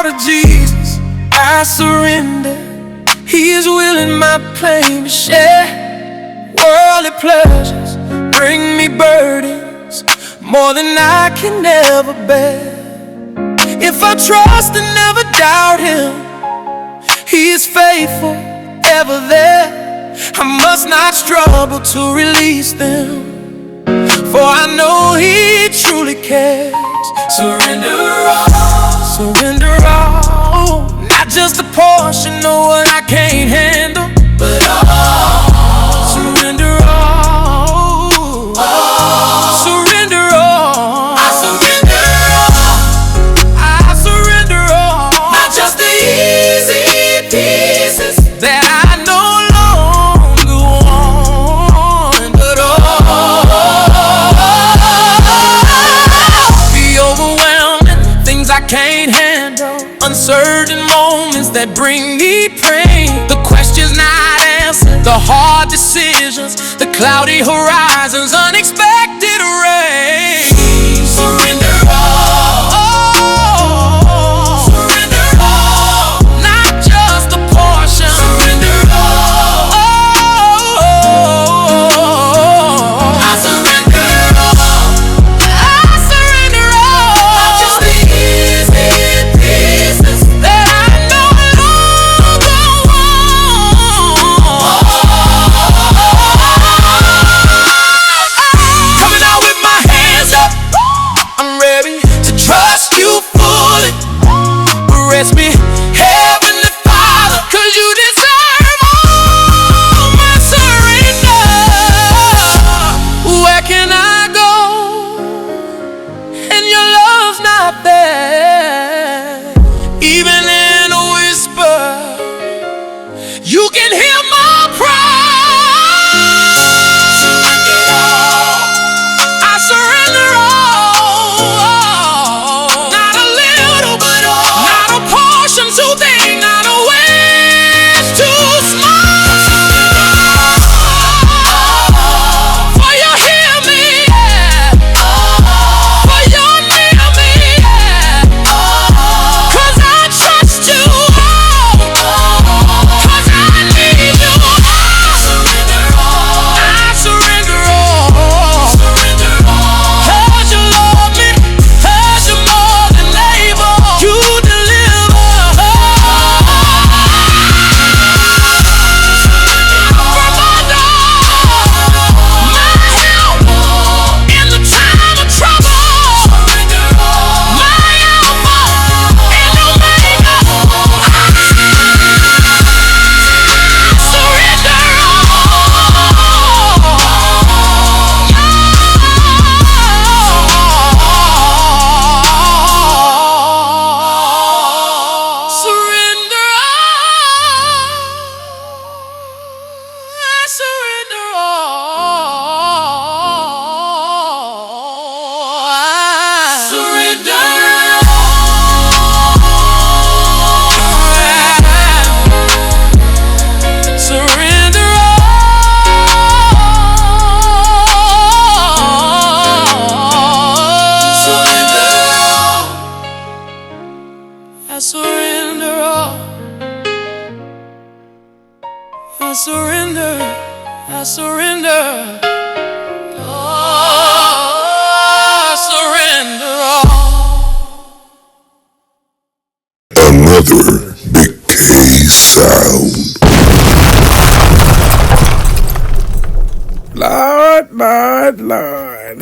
all to Jesus, I surrender. He is willing my pain to share. Worldly pleasures bring me burdens more than I can ever bear. If I trust and never doubt Him, He is faithful, ever there. I must not struggle to release them, for I know He truly cares. Surrender all, surrender all. Not just a portion of what I can't handle, but all. Surrender all, surrender all. I surrender all, I surrender all. Not just the easy pieces that I no longer want, but all. Be overwhelming things I can't handle, uncertain moments that bring me pain, the questions not answered, the hard decisions, the cloudy horizons, unexpected rain. Surrender all, oh, surrender all. Not just a portion, surrender all, oh, I surrender all, I surrender all. Not just the easy pieces that I no longer want. Coming out with my hands up, I'm ready to trust you fully. Rest me, Heavenly Father, 'cause you deserve all my surrender. Where can I go? And your love's not there. Even in a whisper, you can hear my cry. I surrender all. Not a little, but all. Not a portion too big, not a wish too small. For you hear me, yeah. For you're near me, yeah. 'Cause I trust you, oh. 'Cause I need you, oh. I surrender all, I surrender all, surrender all. 'Cause you love me, 'cause you're more than able, you deliver. From all my help in the time of trouble, surrender all. My Alpha and Omega, surrender all. Surrender all. I surrender all. I surrender all. Surrender all. Surrender all. I surrender all. I surrender. I surrender. Oh, I surrender all. Another Big K sound. Lord, Lord, Lord.